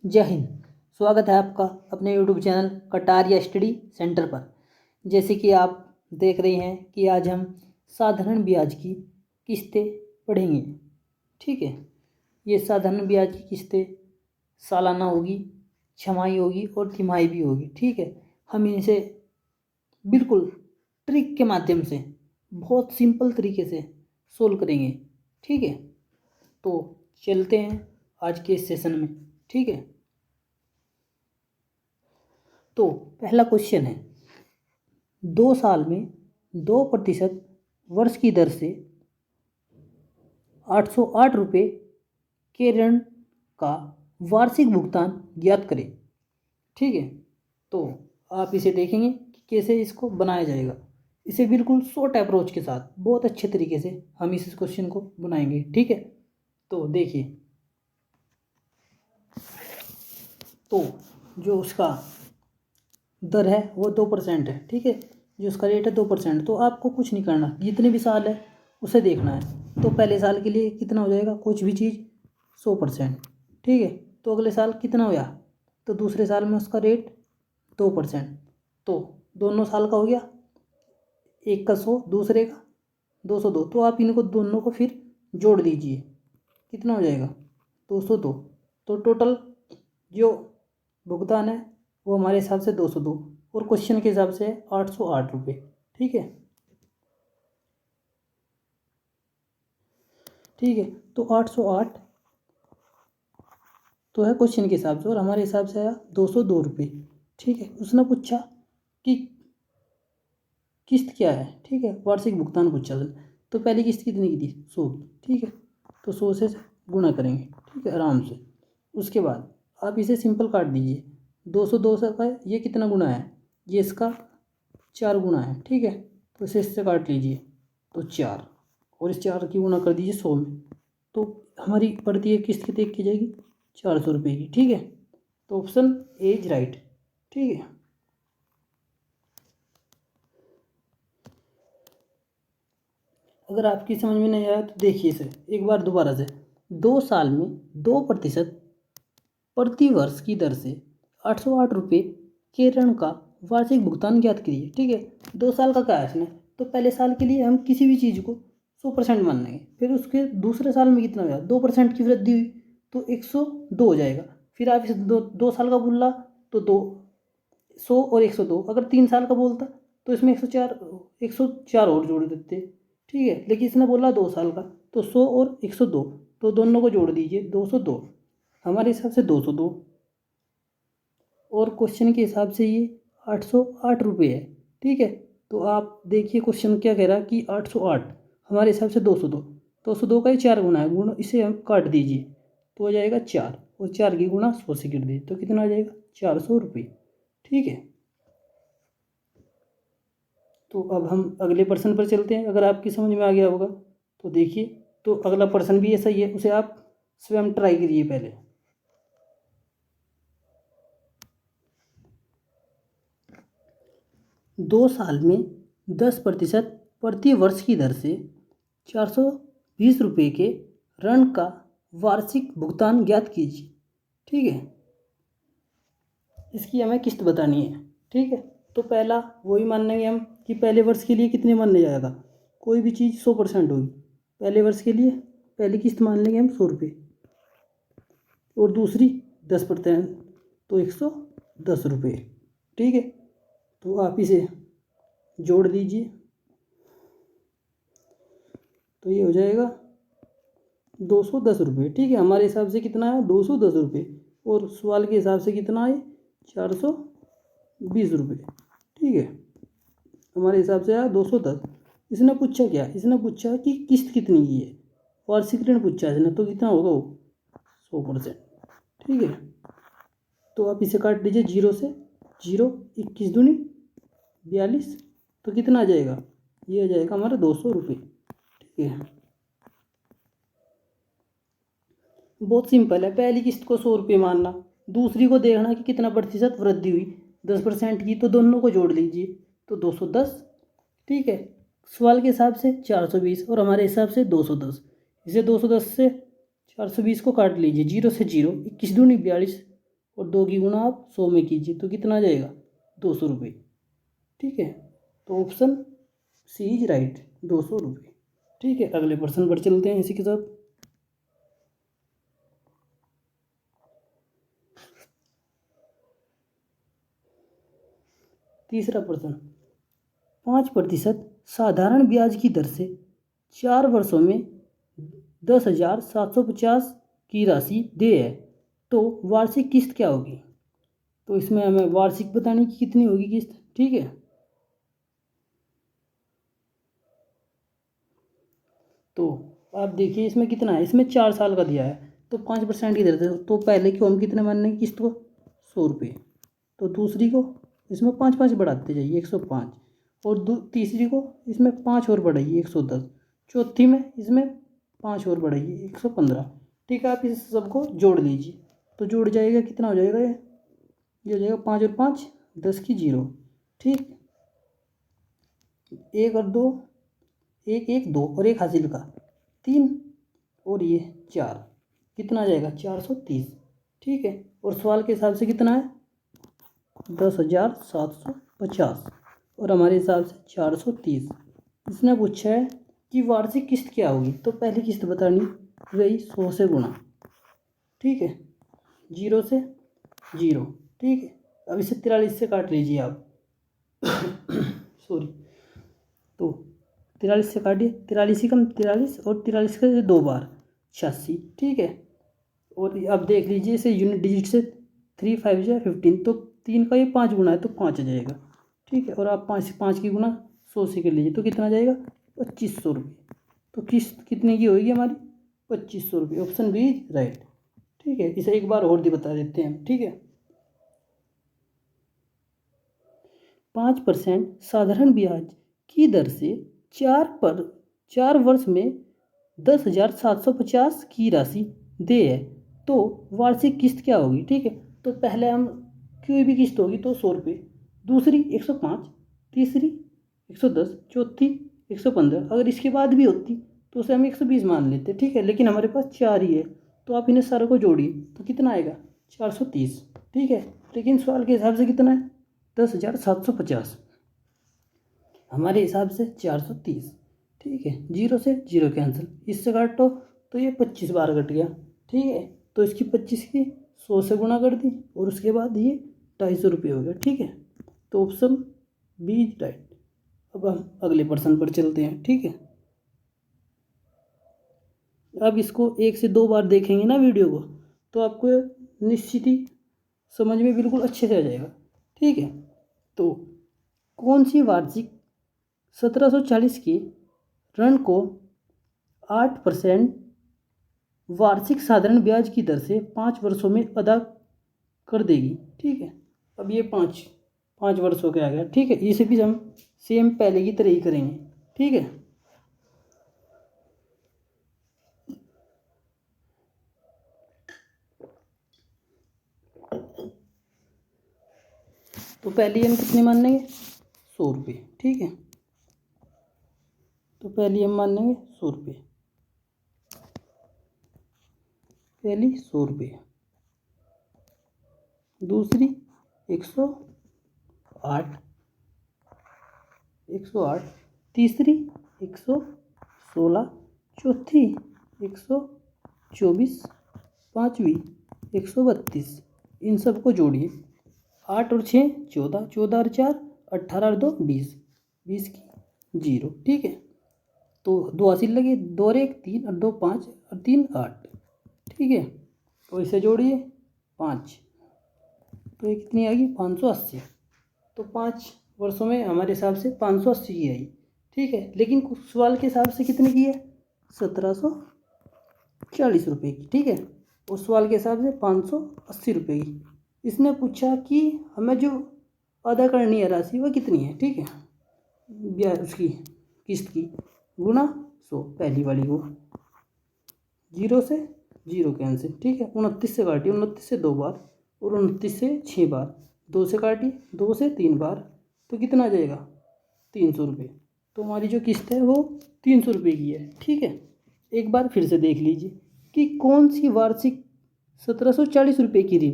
जय हिंद। स्वागत है आपका अपने YouTube channel Kataria study centre पर। जैसे कि आप देख रहे हैं कि आज हम साधारण ब्याज की किस्तें पढ़ेंगे। ठीक है, ये साधारण ब्याज की किस्तें सालाना होगी, छमाही होगी और तिमाही भी होगी। ठीक है, हम इसे बिल्कुल ट्रिक के माध्यम से बहुत सिंपल तरीके से सोल्व करेंगे। ठीक है, तो चलते हैं आज के इस सेशन में। ठीक है, तो पहला क्वेश्चन है, 2 साल में 2% वर्ष की दर से 808 रुपये के ऋण का वार्षिक भुगतान ज्ञात करें। ठीक है, तो आप इसे देखेंगे कि कैसे इसको बनाया जाएगा। इसे बिल्कुल शॉर्ट अप्रोच के साथ बहुत अच्छे तरीके से हम इस क्वेश्चन को बनाएंगे। ठीक है, तो देखिए, तो जो उसका दर है वो 2% है। ठीक है, जो उसका रेट है 2%। तो आपको कुछ नहीं करना, जितने भी साल है उसे देखना है। तो पहले साल के लिए कितना हो जाएगा, कुछ भी चीज़ 100%। ठीक है, तो अगले साल कितना होया, तो दूसरे साल में उसका रेट 2%। तो दोनों साल का हो गया, एक का 100, दूसरे का 202। तो आप इनको दोनों को फिर जोड़ दीजिए, कितना हो जाएगा 202। तो टोटल जो भुगतान है वो हमारे हिसाब से 202 और क्वेश्चन के हिसाब से 808 रुपये। ठीक है, ठीक है, तो 808 तो है क्वेश्चन के हिसाब से और हमारे हिसाब से आया 202 रुपये। ठीक है, उसने पूछा कि किस्त क्या है। ठीक है, वार्षिक भुगतान पूछा था। तो पहली किस्त कितनी की थी, 100। ठीक है, तो 100 से गुणा करेंगे। ठीक है, आराम से। उसके बाद आप इसे सिंपल काट दीजिए। 202 का ये कितना गुना है, ये इसका 4 गुना है। ठीक है, तो इसे इससे काट लीजिए, तो 4 और इस 4 की गुणा कर दीजिए 100 में। तो हमारी पड़ती है किस्त कितने की जाएगी, 400 रुपये की। ठीक है, तो ऑप्शन ए इज राइट। ठीक है, अगर आपकी समझ में नहीं आया तो देखिए इसे एक बार दोबारा से। 2 साल में 2% प्रति वर्ष की दर से 808 रुपये के ऋण का वार्षिक भुगतान ज्ञात कीजिए। ठीक है, 2 साल का क्या है इसमें, तो पहले साल के लिए हम किसी भी चीज़ को 100% मान लेंगे। फिर उसके दूसरे साल में कितना हुआ, 2% की वृद्धि हुई तो 102 हो जाएगा। फिर आप इसे दो साल का बोला तो 100 और 102। अगर 3 साल का बोलता तो इसमें 104 और जोड़ देते। ठीक है, लेकिन इसने बोला 2 साल का, तो 100 और 102, तो दोनों को जोड़ दीजिए, 202। हमारे हिसाब से 202 और क्वेश्चन के हिसाब से ये 808 रुपये है। ठीक है, तो आप देखिए क्वेश्चन क्या कह रहा है कि 808 हमारे हिसाब से 202। 202 का ही 4 गुना है, गुण इसे हम काट दीजिए तो हो जाएगा 4 और 4 की गुणा 100 से कर दीजिए तो कितना आ जाएगा, 400 रुपये। ठीक है, तो अब हम अगले प्रश्न पर चलते हैं। अगर आपकी समझ में आ गया होगा तो देखिए, तो अगला प्रश्न भी ऐसा ही है, उसे आप स्वयं ट्राई करिए पहले। 2 साल में 10% प्रति वर्ष की दर से 420 रुपये के ऋण का वार्षिक भुगतान ज्ञात कीजिए। ठीक है, इसकी हमें किस्त बतानी है। ठीक है, तो पहला वही मान लेंगे हम कि पहले वर्ष के लिए कितने मानने जाएगा, कोई भी चीज़ 100% होगी। पहले वर्ष के लिए पहली किस्त मान लेंगे हम 100 रुपये और दूसरी 10% तो 110 रुपये। ठीक है, तो आप इसे जोड़ दीजिए तो ये हो जाएगा 210 रुपये। ठीक है, हमारे हिसाब से कितना है, 210 रुपये और सवाल के हिसाब से कितना है, 420 रुपये। ठीक है, हमारे हिसाब से आया 210। इसने पूछा क्या, इसने पूछा कि किस्त कितनी की है, वार्षिक ऋण पूछा इसने, तो कितना होगा वो 100%। ठीक है, तो आप इसे काट लीजिए 0 से 0, 21 दूनी 42, तो कितना आ जाएगा, ये आ जाएगा हमारा 200 रुपये। ठीक है, बहुत सिंपल है। पहली किस्त को 100 रुपये मानना, दूसरी को देखना कि कितना प्रतिशत वृद्धि हुई, 10% की, तो दोनों को जोड़ लीजिए तो 210। ठीक है, सवाल के हिसाब से 420 और हमारे हिसाब से 210। इसे 210 से 420 को काट लीजिए, 0 से 0, 21 दूनी 42, और 2 की गुणा आप 100 में कीजिए तो कितना आ जाएगा 200 रुपये। ठीक है, तो ऑप्शन सी इज राइट, 200 रुपये। ठीक है, अगले प्रश्न पर चलते हैं इसी के साथ। तीसरा प्रश्न, 5% साधारण ब्याज की दर से 4 वर्षों में 10,750 की राशि दे है तो वार्षिक किस्त क्या होगी। तो इसमें हमें वार्षिक बतानी कि कितनी होगी किस्त। ठीक है, तो आप देखिए इसमें कितना है, इसमें 4 साल का दिया है तो 5% की दर से, तो पहले की हम कितने मानेंगे किस्त को 100 रुपये, तो दूसरी को इसमें 5 5 बढ़ाते जाइए 105, और तीसरी को इसमें 5 और बढ़ाइए 110, चौथी में इसमें 5 और बढ़ाइए 115। ठीक है, आप इस सबको जोड़ लीजिए तो जुड़ जाएगा, कितना हो जाएगा ये हो जाएगा 5 और 5 10 की 0। ठीक, 1 और 2 1 1 2 और 1 हासिल का 3 और ये 4, कितना आ जाएगा 430। ठीक है, और सवाल के हिसाब से कितना है 10,750 और हमारे हिसाब से 430। इसने पूछा है कि वार्षिक किस्त क्या होगी, तो पहली किस्त बतानी वही 100 से गुणा। ठीक है, 0 से 0। ठीक है, अब इसे 43 से काट लीजिए आप सॉरी, तो 43 से काटिए, 43 ही कम 43 और 43 का 2 बार 86। ठीक है, और अब देख लीजिए इसे यूनिट डिजिट से 3 5 या 15, तो 3 का ये 5 गुना है तो 5 आ जाएगा। ठीक है, और आप 5 की गुना 100 से कर लीजिए तो कितना आ जाएगा 2500 रुपये। तो किस्त कितने की होगी हमारी 2500 रुपये, ऑप्शन बी राइट। ठीक है, इसे एक बार और भी बता देते हैं। ठीक है, 5% साधारण ब्याज की दर से 4 वर्ष में 10,750 की राशि दे है तो वार्षिक किस्त क्या होगी। ठीक है, तो पहले हम कोई भी किस्त होगी तो 100 रुपये, दूसरी 105, तीसरी 110, चौथी 115, अगर इसके बाद भी होती तो उसे हम 120 मान लेते। ठीक है, लेकिन हमारे पास 4 ही है तो आप इन्हें सारों को जोड़िए तो कितना आएगा 430। ठीक है, लेकिन सवाल के हिसाब से कितना है 10,750, हमारे हिसाब से 430। ठीक है, 0 से 0 कैंसिल, इससे काटो तो ये 25 बार कट गया। ठीक है, तो इसकी 25 की 100 से गुणा कर दी और उसके बाद ये 250 रुपये हो गया। ठीक है, तो ऑप्शन बी राइट। अब हम अगले प्रश्न पर चलते हैं। ठीक है, अब इसको 1 से 2 बार देखेंगे ना वीडियो को तो आपको निश्चित ही समझ में बिल्कुल अच्छे से आ जाएगा। ठीक है, तो कौन सी वार्षिक 1740 के ऋण को 8% वार्षिक साधारण ब्याज की दर से 5 वर्षों में अदा कर देगी। ठीक है, अब ये 5 वर्षों के आ गया। ठीक है, इसे भी हम सेम पहले की तरह ही करेंगे। ठीक है, तो पहले हम कितने मान लेंगे 100 रुपये। ठीक है, तो पहले हम मान लेंगे 100 रुपये, पहली 100 रुपये, दूसरी 108, तीसरी 116, चौथी 124, पाँचवीं 132। इन सबको जोड़िए, 8 और 6 14, 14 और 4 18 और 2 20, 20 की 0। ठीक है, तो 2 हासिल लगे, 2 और 1 3 और 2 5 और 3 8। ठीक है, तो इसे जोड़िए 5, तो ये कितनी आ गई 580। तो 5 वर्षों में हमारे हिसाब से 580 की आई। ठीक है, लेकिन सवाल के हिसाब से कितने की है 1740 रुपये की। ठीक है, और सवाल के हिसाब से 580 रुपये की। इसने पूछा कि हमें जो अदा करनी है राशि वह कितनी है। ठीक है, ब्याज उसकी किस्त की गुना 100, पहली वाली को 0 से 0 कैंसिल। ठीक है, 29 से काटिए, 29 से 2 बार और 29 से 6 बार, 2 से काटिए 2 से 3 बार, तो कितना आ जाएगा 300 रुपये। तो हमारी जो किस्त है वो 300 रुपये की है। ठीक है, एक बार फिर से देख लीजिए कि कौन सी वार्षिक 1740 रुपये की ऋण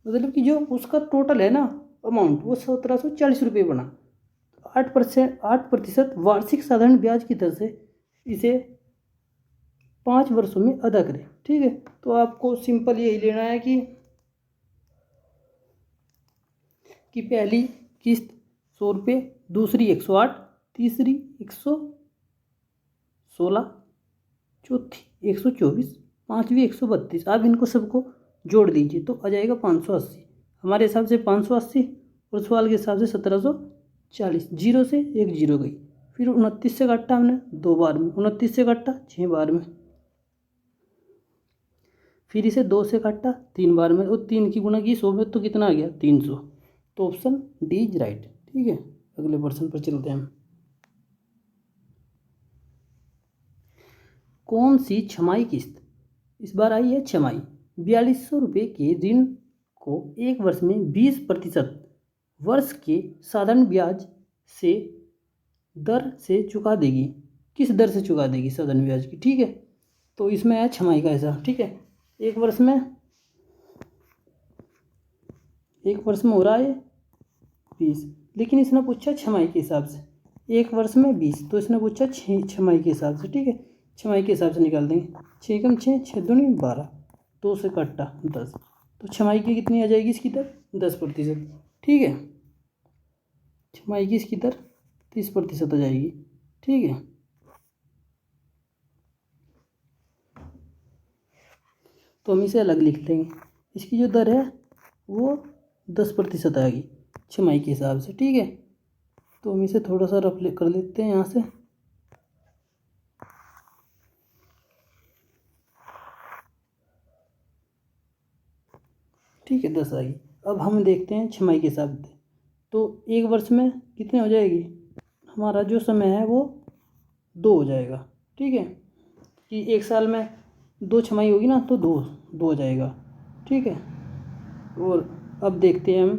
मतलब कि जो उसका टोटल है ना अमाउंट वो 1740 रुपये बना। 8% वार्षिक साधारण ब्याज की दर से इसे 5 वर्षों में अदा करें। ठीक है, तो आपको सिंपल यही लेना है कि पहली किस्त 100 रुपये, दूसरी 108, तीसरी 116, चौथी 124, पाँचवीं 132। आप इनको सबको जोड़ दीजिए तो आ जाएगा 580। हमारे हिसाब से 580 और सवाल के हिसाब से 1740। जीरो से एक जीरो गई, फिर 29 से काटा हमने 2 बार में, 29 से काटा 6 बार में, फिर इसे 2 से काटा 3 बार में और 3 की गुणा की 100 में तो कितना आ गया 300। तो ऑप्शन डी इज राइट। ठीक है, अगले प्रश्न पर चलते हैं हम। कौन सी छमाही किस्त, इस बार आई है छमाही, 4200 रुपये के ऋण को एक वर्ष में 20% वर्ष के साधारण ब्याज से दर से चुका देगी। किस दर से चुका देगी साधारण ब्याज की। ठीक है, तो इसमें है छमाही का हिसाब। ठीक है, एक वर्ष में हो रहा है 20, लेकिन इसने पूछा छमाही के हिसाब से। एक वर्ष में 20, तो इसने पूछा छमाही के हिसाब से। ठीक है, छमाही के हिसाब से निकाल देंगे। 6 कम 6, 6 दूनी 12, 2 से काटा 10, तो छमाही की कितनी आ जाएगी इसकी दर 10%। ठीक है, छमाही की इसकी दर 30% आ जाएगी। ठीक है, तो हम इसे अलग लिख लेंगे। इसकी जो दर है वो 10% आएगी छमाही के हिसाब से। ठीक है, तो हम इसे थोड़ा सा रफ कर लेते हैं यहाँ से। ठीक है, 10 आएगी। अब हम देखते हैं छमाही के हिसाब से, तो एक वर्ष में कितने हो जाएगी, हमारा जो समय है वो 2 हो जाएगा। ठीक है, कि एक साल में 2 छमाही होगी ना, तो 2 हो जाएगा। ठीक है, और अब देखते हैं हम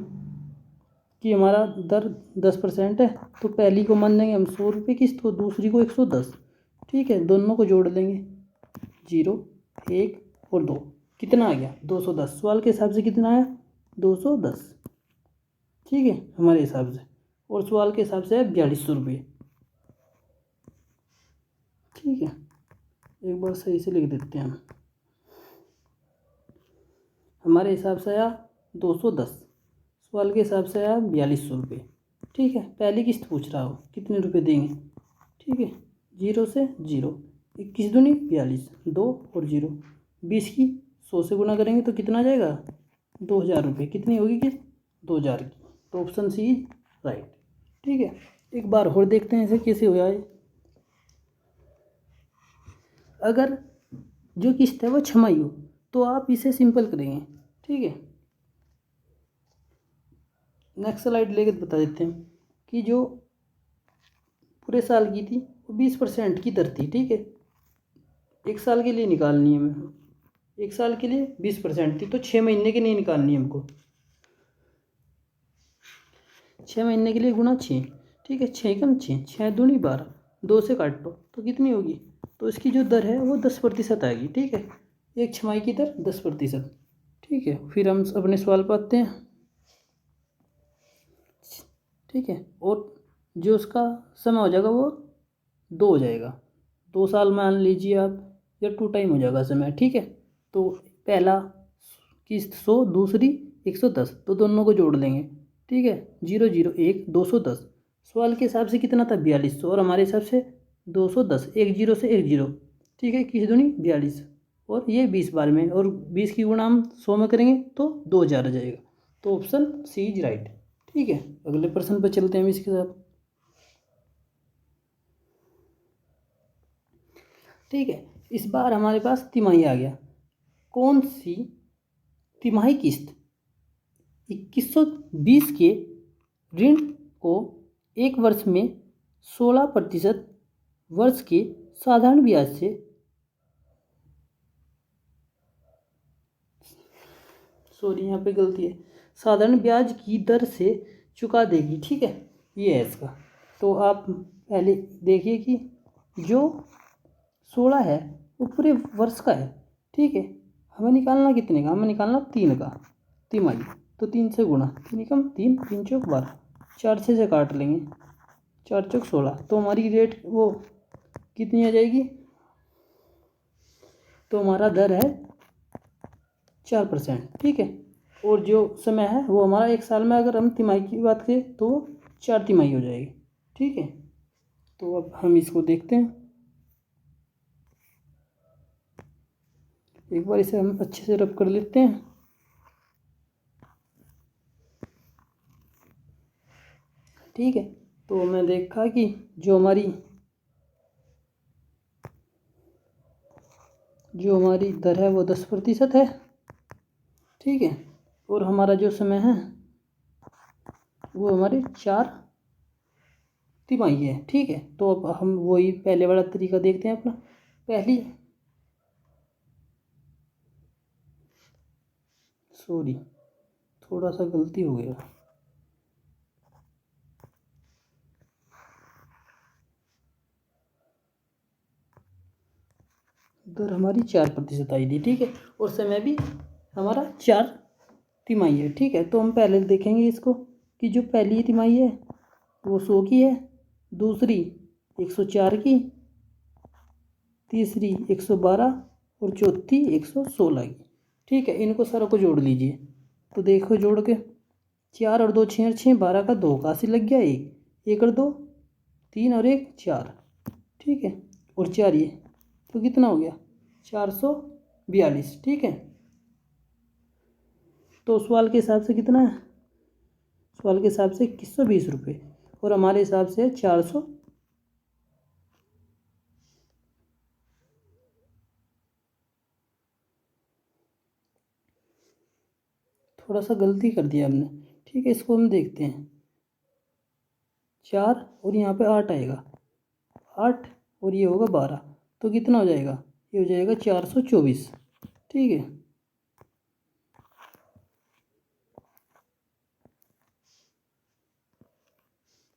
कि हमारा दर 10% है, तो पहली को मान लेंगे हम 100 रुपये किस्त, तो दूसरी को 110। ठीक है, दोनों को जोड़ लेंगे, 0, 1 और 2, कितना आ गया 210। सवाल के हिसाब से कितना आया 210। ठीक है, हमारे हिसाब से, और सवाल के हिसाब से है 4200 रुपये। ठीक है, एक बार सही से लिख देते हैं हम। हमारे हिसाब से आया 210, सवाल के हिसाब से आया 4200 रुपये। ठीक है, पहली किस्त पूछ रहा हो कितने रुपए देंगे। ठीक है, 0 से 0, 21 दूनी 42, 2 और 0, 20 की 100 से गुना करेंगे तो कितना आ जाएगा 2000 रुपये। कितनी होगी किस्त 2000 की। तो ऑप्शन सी इज राइट। ठीक है, एक बार और देखते हैं इसे कैसे हो जाए। अगर जो किस्त है वो छमाही हो तो आप इसे सिंपल करेंगे। ठीक है, नेक्स्ट स्लाइड लेके बता देते हैं कि जो पूरे साल की थी वो 20% की दर थी। ठीक है, एक साल के लिए निकालनी है हमें, एक साल के लिए 20% थी, तो 6 महीने के लिए निकालनी है हमको। 6 महीने के लिए गुणा 6। ठीक है, 6 कम 6, 6 दूनी 12, 2 से काट लो तो कितनी होगी, तो इसकी जो दर है वो 10% आएगी। ठीक है, एक छमाही की दर 10%। ठीक है, फिर हम अपने सवाल पर आते हैं। ठीक है, और जो उसका समय हो जाएगा वो 2 हो जाएगा, 2 साल मान लीजिए आप, या 2 टाइम हो जाएगा समय। ठीक है, तो पहला किस्त 100, दूसरी 110, तो दोनों को जोड़ लेंगे। ठीक है, 0 0 1, 210। सवाल के हिसाब से कितना था 4200, और हमारे हिसाब से 210, एक जीरो से एक जीरो। ठीक है, किस दूनी 42, और ये 20 बार में, और 20 की गुणा हम 100 में करेंगे तो 2000 आ जाएगा। तो ऑप्शन सी इज राइट। ठीक है, अगले प्रश्न पर चलते हैं हम इसके साथ। ठीक है, इस बार हमारे पास तिमाही आ गया। कौन सी तिमाही किस्त 2120 के ऋण को एक वर्ष में 16% वर्ष के साधारण ब्याज से, सॉरी यहाँ पे गलती है, साधारण ब्याज की दर से चुका देगी। ठीक है, ये है इसका। तो आप पहले देखिए कि जो 16 है वो पूरे वर्ष का है। ठीक है, हमें निकालना कितने का, हमें निकालना 3 का। तिमाही। तो 3 से गुणा, 3 एकम 3, 3 चौक 12, 4 से काट लेंगे, 4 चौक 16। तो हमारी रेट वो कितनी आ जाएगी, तो हमारा दर है 4%। ठीक है। और जो समय है वो हमारा 1 साल में, अगर हम तिमाही की बात करें तो 4 तिमाही हो जाएगी। ठीक है। तो अब हम इसको देखते हैं, एक बार इसे हम अच्छे से रब कर लेते हैं। ठीक है। तो मैं देखा कि जो हमारी दर है वो 10% है। ठीक है। और हमारा जो समय है वो हमारे 4 तिमाही है। ठीक है। तो अब हम वही पहले वाला तरीका देखते हैं अपना। सॉरी, थोड़ा सा गलती हो गया। दर हमारी 4% आई थी। ठीक है। और समय भी हमारा 4 तिमाही है। ठीक है। तो हम पहले देखेंगे इसको कि जो पहली तिमाही है वो 100 की है, दूसरी 104 की, तीसरी 112 और चौथी 116 की। ठीक है। इनको सारों को जोड़ लीजिए। तो देखो जोड़ के, 4 और 2 6 और 6, 12 का 2 का 80 लग गया, 1 और 2 3 और 1 4। ठीक है। और 4 ये, तो कितना हो गया 442। ठीक है। तो सवाल के हिसाब से कितना है, सवाल के हिसाब से 2120 रुपये, और हमारे हिसाब से 400। थोड़ा सा गलती कर दिया हमने। ठीक है। इसको हम देखते हैं, 4 और यहाँ पे 8 आएगा, 8 और ये होगा 12, तो कितना हो जाएगा, ये हो जाएगा 424। ठीक है।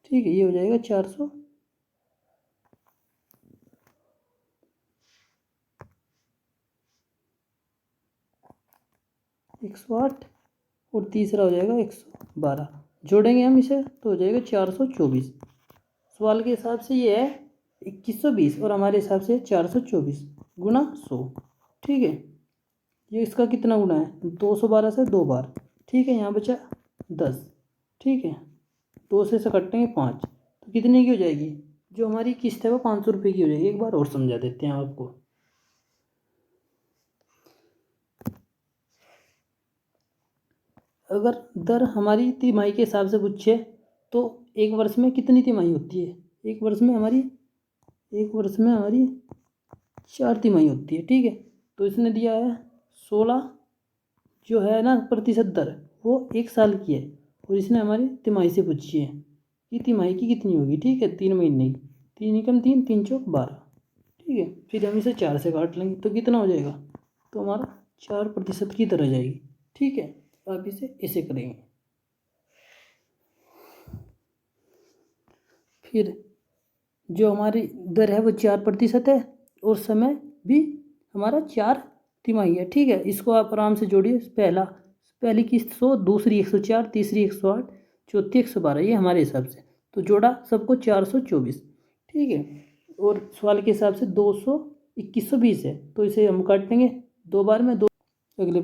ठीक है। ये हो जाएगा 400, 108, और तीसरा हो जाएगा 112। जोड़ेंगे हम इसे तो हो जाएगा 424। सवाल के हिसाब से ये है 2120 और हमारे हिसाब से 424 गुना 100। ठीक है। ये इसका कितना गुना है, 212 से 2 बार। ठीक है। यहाँ बचा 10। ठीक है। 2 से कटेंगे 5, तो कितने की हो जाएगी, जो हमारी किस्त है वो 500 रुपये की हो जाएगी। एक बार और समझा देते हैं आपको। अगर दर हमारी तिमाही के हिसाब से पूछे तो एक वर्ष में कितनी तिमाही होती है, एक वर्ष में हमारी 4 तिमाही होती है। ठीक है। तो इसने दिया है 16 जो है ना प्रतिशत दर, वो 1 साल की है, और इसने हमारी तिमाही से पूछी है कि तिमाही की कितनी होगी। ठीक है। 3 महीने की, 3 एकम 3, 3 चौक 12। ठीक है। फिर हम इसे 4 से काट लेंगे, तो कितना हो जाएगा, तो हमारा 4% की दर आ जाएगी। ठीक है। आप इसे ऐसे करेंगे। फिर जो हमारी दर है वो 4% है, और समय भी हमारा 4 तिमाही है। ठीक है। इसको आप आराम से जोड़िए। पहली किस्त 100, दूसरी 104, तीसरी 108, चौथी 112, ये हमारे हिसाब से। तो जोड़ा सबको 424। ठीक है। और सवाल के हिसाब से 200 2120 है, तो इसे हम काटेंगे 2 बार में, 2 अगले